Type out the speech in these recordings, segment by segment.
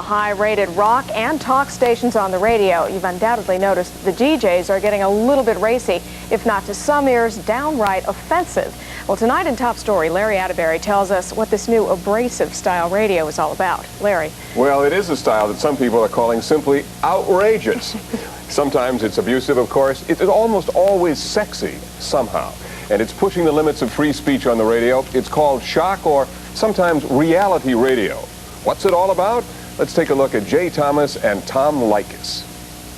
High-rated rock and talk stations on the radio. You've undoubtedly noticed the DJs are getting a little bit racy, if not to some ears, downright offensive. Well, tonight in Top Story, Larry Atterbury tells us what this new abrasive style radio is all about. Larry. Well, it is a style that some people are calling simply outrageous. Sometimes it's abusive, of course. It's almost always sexy, somehow. And it's pushing the limits of free speech on the radio. It's called shock or sometimes reality radio. What's it all about? Let's take a look at Jay Thomas and Tom Leykis.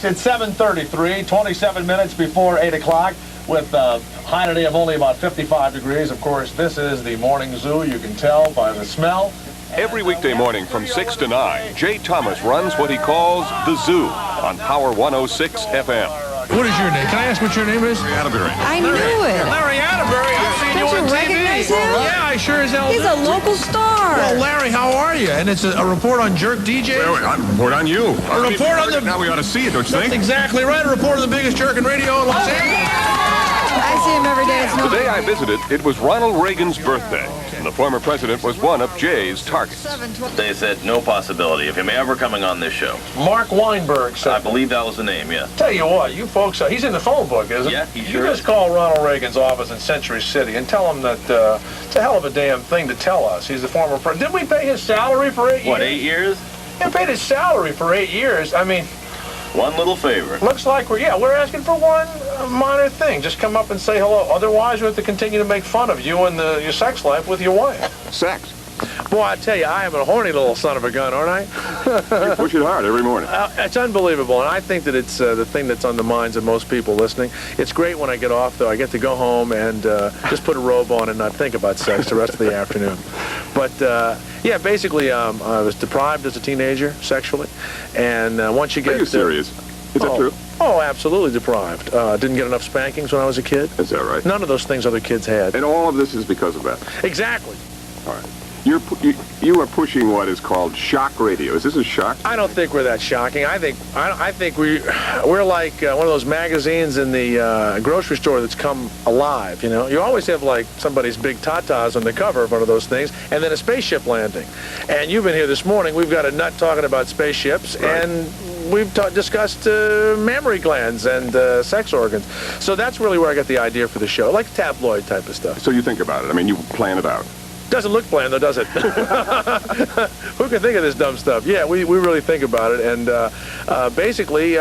It's 7:33, 27 minutes before 8 o'clock, with a high today of only about 55 degrees. Of course, this is the morning zoo. You can tell by the smell. Every weekday morning from 6 to 9, Jay Thomas runs what he calls The Zoo on Power 106 FM. What is your name? Can I ask what your name is? Larry Atterbury. I knew it. Larry Atterbury. I've seen you on Don't you TV. recognize him? Yeah, I sure as hell He's do. a local star. Well, Larry, how are you? And it's a report on jerk DJs? I report on you. A report on the... Now we ought to see it, don't you That's think? exactly right. A report on the biggest jerk in radio in Los Angeles. I see him every day. It's no The day I visited, it was Ronald Reagan's birthday, and the former president was one of Jay's targets. They said no possibility of him ever coming on this show. Mark Weinberg said. I believe that was the name, yeah. Tell you what, you folks, he's in the phone book, isn't he? Yeah, he You sure just is. call Ronald Reagan's office in Century City and tell him that it's a hell of a damn thing to tell us. He's the former president. Didn't we pay his salary for 8 years? What, 8 years? Yeah, paid his salary for 8 years. I mean, One little favor. looks like we're asking for one minor thing. Just come up and say hello. Otherwise, we have to continue to make fun of you and your sex life with your wife. Sex. Boy, I tell you, I am a horny little son of a gun, aren't I? You push it hard every morning. It's unbelievable, and I think that it's the thing that's on the minds of most people listening. It's great when I get off, though. I get to go home and just put a robe on and not think about sex the rest of the afternoon. But, yeah, basically, I was deprived as a teenager sexually, and once you get... Are you serious? Is that true? Oh, absolutely deprived. Didn't get enough spankings when I was a kid. Is that right? None of those things other kids had. And all of this is because of that? Exactly. All right. You are pushing what is called shock radio. Is this a shock? I don't think we're that shocking. I think we're like one of those magazines in the grocery store that's come alive. You know, you always have like somebody's big tatas on the cover of one of those things, and then a spaceship landing. And you've been here this morning. We've got a nut talking about spaceships, right. and we've discussed mammary glands and sex organs. So that's really where I got the idea for the show, like tabloid type of stuff. So you think about it. I mean, you plan it out. Doesn't look planned, though, does it? Who can think of this dumb stuff? Yeah, we really think about it, and basically,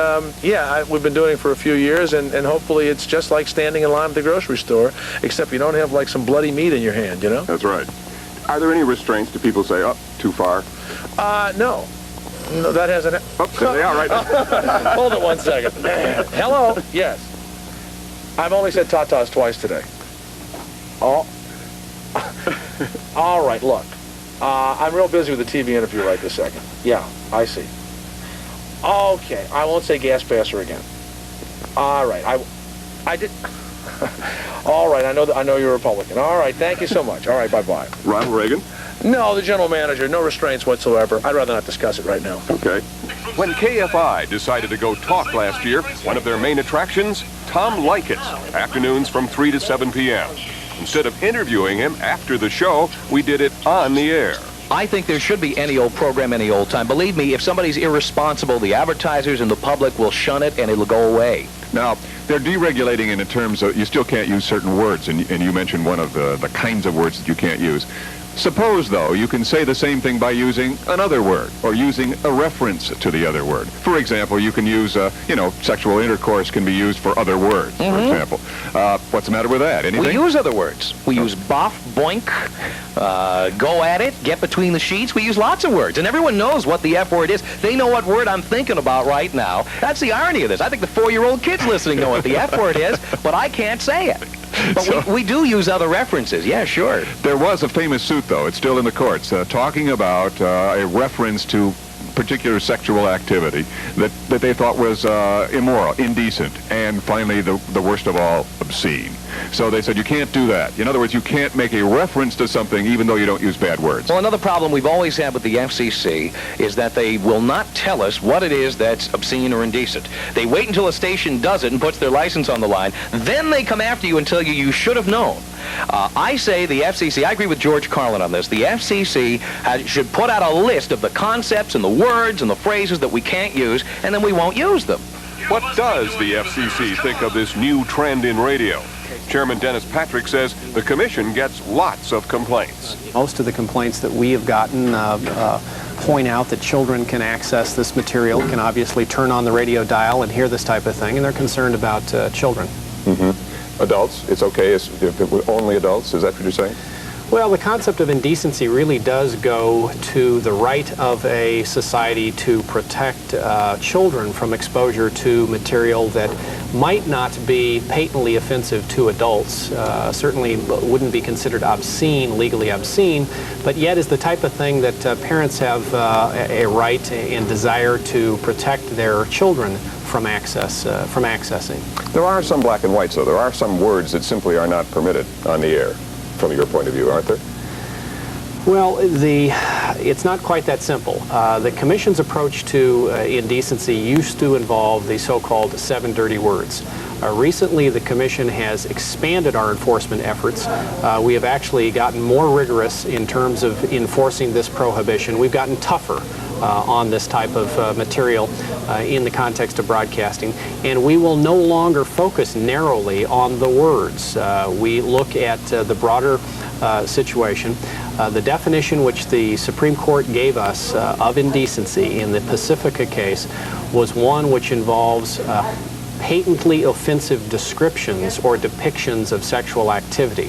we've been doing it for a few years, and hopefully it's just like standing in line at the grocery store, except you don't have like some bloody meat in your hand, you know? That's right. Are there any restraints? Do people say, oh, too far? No. No, that hasn't... Oh, there they are right now. Hold it 1 second. Hello? Yes. I've only said tatas twice today. Oh. All right, look. I'm real busy with the TV interview right this second. Yeah, I see. Okay, I won't say gas passer again. All right, I did... All right, I know you're a Republican. All right, thank you so much. All right, bye-bye. Ronald Reagan? No, the general manager. No restraints whatsoever. I'd rather not discuss it right now. Okay. When KFI decided to go talk last year, one of their main attractions, Tom Leykis, afternoons from 3 to 7 p.m. Instead of interviewing him after the show, we did it on the air. I think there should be any old program, any old time. Believe me, if somebody's irresponsible, the advertisers and the public will shun it and it'll go away. Now, they're deregulating in terms of you still can't use certain words, and you mentioned one of the kinds of words that you can't use. Suppose, though, you can say the same thing by using another word or using a reference to the other word. For example, you can use, sexual intercourse can be used for other words, for example. What's the matter with that? Anything? We use other words. We use boff, boink, go at it, get between the sheets. We use lots of words, and everyone knows what the F word is. They know what word I'm thinking about right now. That's the irony of this. I think the 4-year-old kids listening know what the F word is, but I can't say it. But we do use other references. Yeah, sure. There was a famous suit, though. It's still in the courts, talking about a reference to particular sexual activity that they thought was immoral, indecent, and finally, the worst of all, obscene. So they said you can't do that. In other words, you can't make a reference to something even though you don't use bad words. Well, another problem we've always had with the FCC is that they will not tell us what it is that's obscene or indecent. They wait until a station does it and puts their license on the line. Then they come after you and tell you should have known. I say the FCC, I agree with George Carlin on this, the FCC should put out a list of the concepts and the words and the phrases that we can't use, and then we won't use them. What does the FCC think of this new trend in radio? Chairman Dennis Patrick says the commission gets lots of complaints. Most of the complaints that we have gotten point out that children can access this material, can obviously turn on the radio dial and hear this type of thing, and they're concerned about children. Adults, it's okay if it were only adults, is that what you're saying? Well, the concept of indecency really does go to the right of a society to protect children from exposure to material that might not be patently offensive to adults, certainly wouldn't be considered obscene, legally obscene, but yet is the type of thing that parents have a right and desire to protect their children from accessing. There are some black and whites, though. There are some words that simply are not permitted on the air, from your point of view, aren't there? Well, it's not quite that simple. The Commission's approach to indecency used to involve the so-called 7 dirty words. Recently, the Commission has expanded our enforcement efforts. We have actually gotten more rigorous in terms of enforcing this prohibition. We've gotten tougher on this type of material in the context of broadcasting, and we will no longer focus narrowly on the words. We look at the broader situation. The definition which the Supreme Court gave us of indecency in the Pacifica case was one which involves patently offensive descriptions or depictions of sexual activity.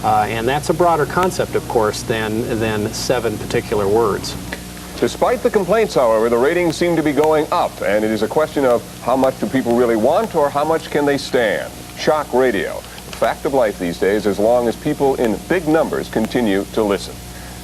And that's a broader concept, of course, than 7 particular words. Despite the complaints, however, the ratings seem to be going up, and it is a question of how much do people really want or how much can they stand. Shock radio. Fact of life these days, as long as people in big numbers continue to listen.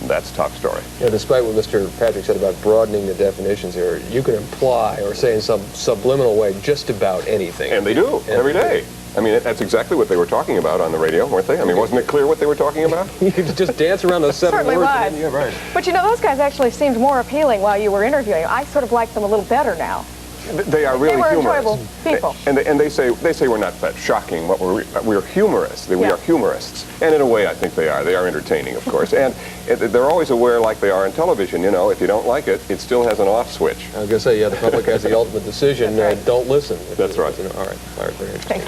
That's Top Story. You know, despite what Mr. Patrick said about broadening the definitions here, you can imply or say in some subliminal way just about anything. And they do, every day. I mean, that's exactly what they were talking about on the radio, weren't they? I mean, wasn't it clear what they were talking about? You could just dance around those 7 Certainly words. was. Yeah, right. But you know, those guys actually seemed more appealing while you were interviewing. I sort of like them a little better now. They are really They were humorous. enjoyable people. And they say we're not that shocking. We're humorous. We are humorists. And in a way, I think they are. They are entertaining, of course. And they're always aware, like they are in television, you know, if you don't like it, it still has an off switch. I was going to say, yeah, the public has the ultimate decision. That's right. Don't listen. That's right. All right. All right. Very interesting. Thank you.